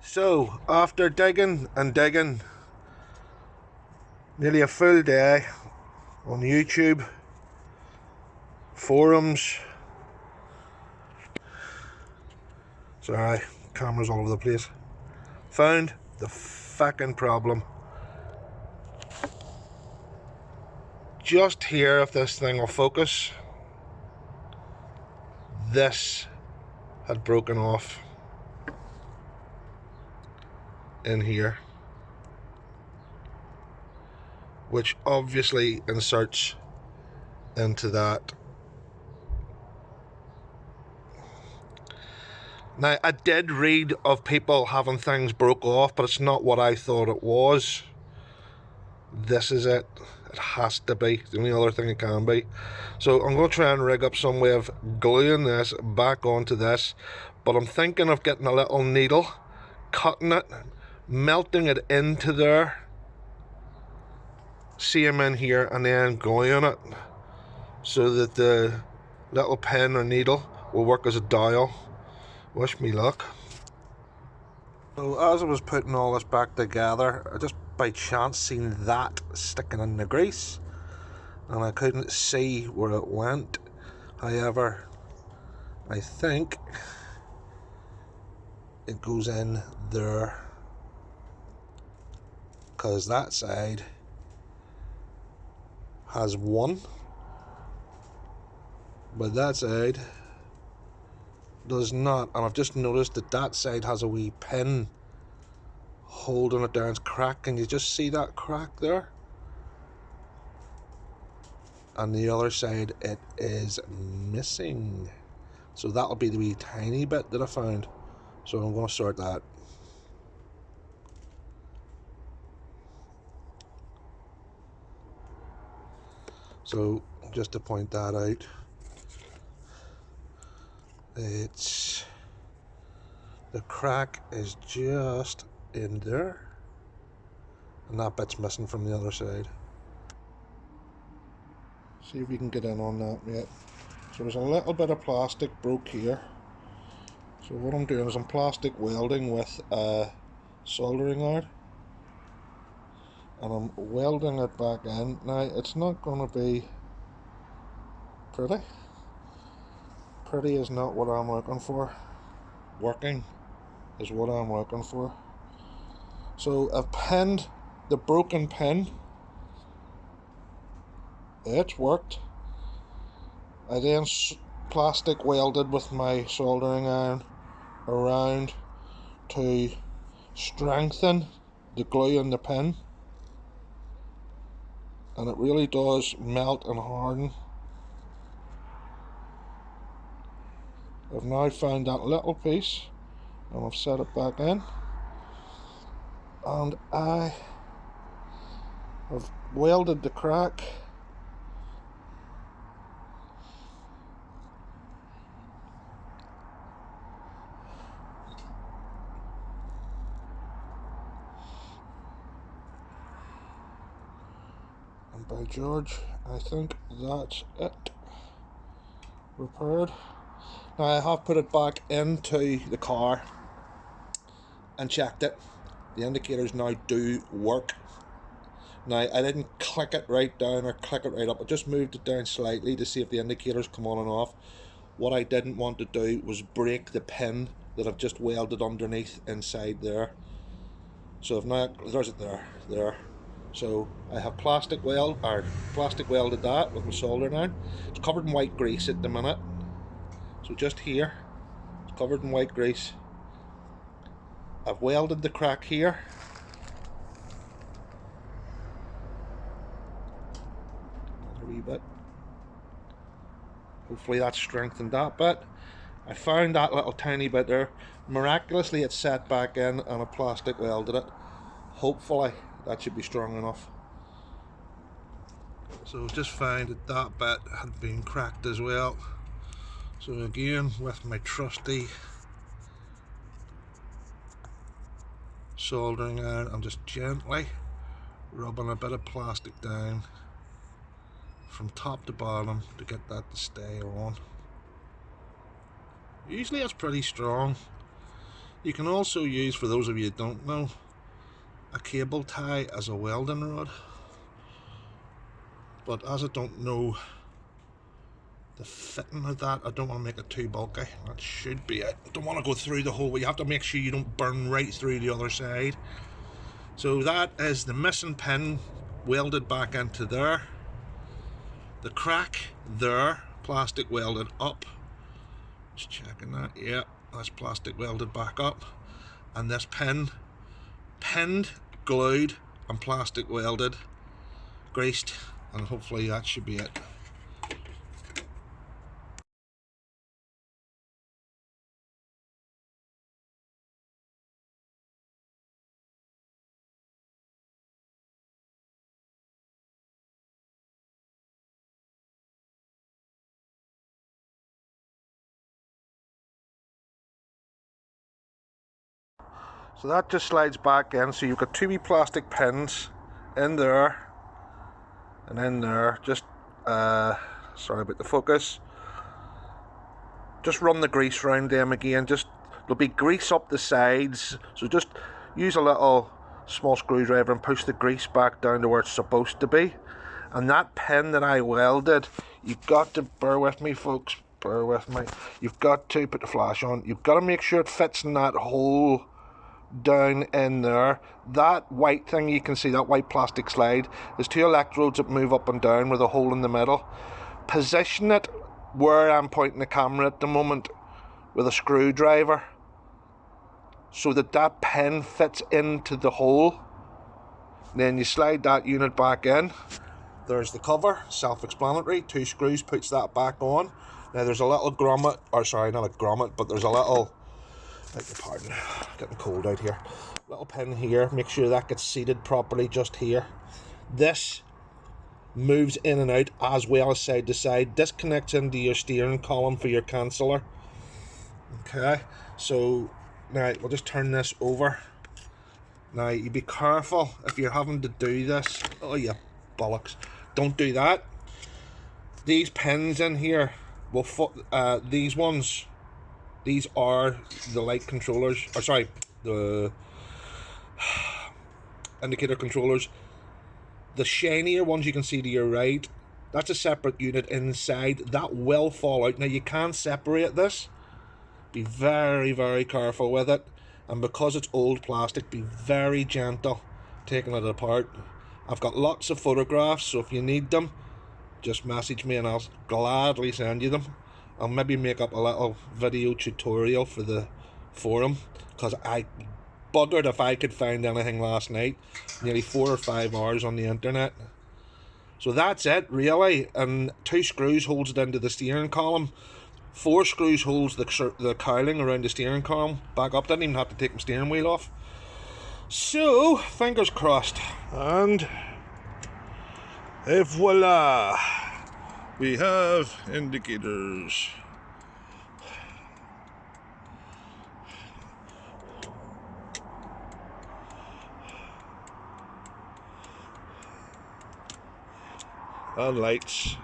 So, after digging and digging, nearly a full day on YouTube, forums, sorry, camera's all over the place, found the fucking problem. Just here, if this thing will focus, this had broken off in here, which obviously inserts into that. Now, I did read of people having things broke off, but it's not what I thought it was. This is it. It has to be. It's the only other thing it can be. So I'm going to try and rig up some way of gluing this back onto this, but I'm thinking of getting a little needle, cutting it, melting it into there, seam in here, and then gluing it so that the little pin or needle will work as a dial. Wish me luck. So as I was putting all this back together, I just by chance seen that sticking in the grease, and I couldn't see where it went. However, I think it goes in there, because that side has one, but that side does not. And I've just noticed that that side has a wee pin holding it down. It's cracked. Can you just see that crack there? And the other side, it is missing. So that'll be the wee tiny bit that I found. So I'm going to sort that. So just to point that out, it's the crack is just in there, and that bit's missing from the other side. See if we can get in on that yet. So there's a little bit of plastic broke here. So what I'm doing is I'm plastic welding with a soldering iron, and I'm welding it back in. Now it's not going to be pretty. Pretty is not what I'm looking for. Working is what I'm looking for. So I've pinned the broken pin. It's worked. I then plastic welded with my soldering iron around to strengthen the glue in the pin, and it really does melt and harden. I've now found that little piece and I've set it back in, and I have welded the crack. And by George, I think that's it. Repaired. Now I have put it back into the car and checked it. The indicators now do work. Now I didn't click it right down or click it right up. I just moved it down slightly to see if the indicators come on and off. What I didn't want to do was break the pin that I've just welded underneath inside there. So if now there's it there. So I have plastic welded that with my soldering iron. It's covered in white grease at the minute. So just here, it's covered in white grease. I've welded the crack here. A wee bit. Hopefully that strengthened that bit. I found that little tiny bit there. Miraculously it's set back in and I plastic welded it. Hopefully that should be strong enough. So just found that that bit had been cracked as well. So again, with my trusty soldering iron, I'm just gently rubbing a bit of plastic down from top to bottom to get that to stay on. Usually it's pretty strong. You can also use, for those of you who don't know, a cable tie as a welding rod. But as I don't know the fitting of that, I don't want to make it too bulky. That should be it. Don't want to go through the hole, but you have to make sure you don't burn right through the other side. So that is the missing pin welded back into there. The crack there, plastic welded up. Just checking that. Yeah, that's plastic welded back up. And this pin pinned, glued and plastic welded, greased, and hopefully that should be it. So that just slides back in, so you've got two wee plastic pins in there and in there. Just sorry about the focus. Just run the grease around them again. Just there'll be grease up the sides, so just use a little small screwdriver and push the grease back down to where it's supposed to be. And that pin that I welded, you've got to bear with me, folks, bear with me. You've got to put the flash on. You've got to make sure it fits in that hole down in there. That white thing you can see, that white plastic slide, there's two electrodes that move up and down with a hole in the middle. Position it where I'm pointing the camera at the moment with a screwdriver so that that pin fits into the hole. Then you slide that unit back in. There's the cover, self-explanatory. Two screws puts that back on. Now there's a little grommet, or sorry, not a grommet, but there's a little, beg your pardon, getting cold out here. Little pin here, make sure that gets seated properly just here. This moves in and out as well as side to side. This connects into your steering column for your canceller. Okay, so now we'll just turn this over. Now you be careful if you're having to do this. Oh, you bollocks. Don't do that. These pins in here will these ones, these are the light controllers, or sorry, the indicator controllers. The shinier ones you can see to your right, that's a separate unit inside. That will fall out. Now you can separate this. Be very, very careful with it. And because it's old plastic, be very gentle taking it apart. I've got lots of photographs, so if you need them, just message me and I'll gladly send you them. I'll maybe make up a little video tutorial for the forum, because I buggered if I could find anything last night. Nearly 4 or 5 hours on the internet. So that's it really, and 2 screws holds it into the steering column. 4 screws holds the cowling around the steering column back up. Didn't even have to take my steering wheel off. So fingers crossed, and voila, we have indicators. And lights.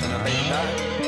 and I'll be back.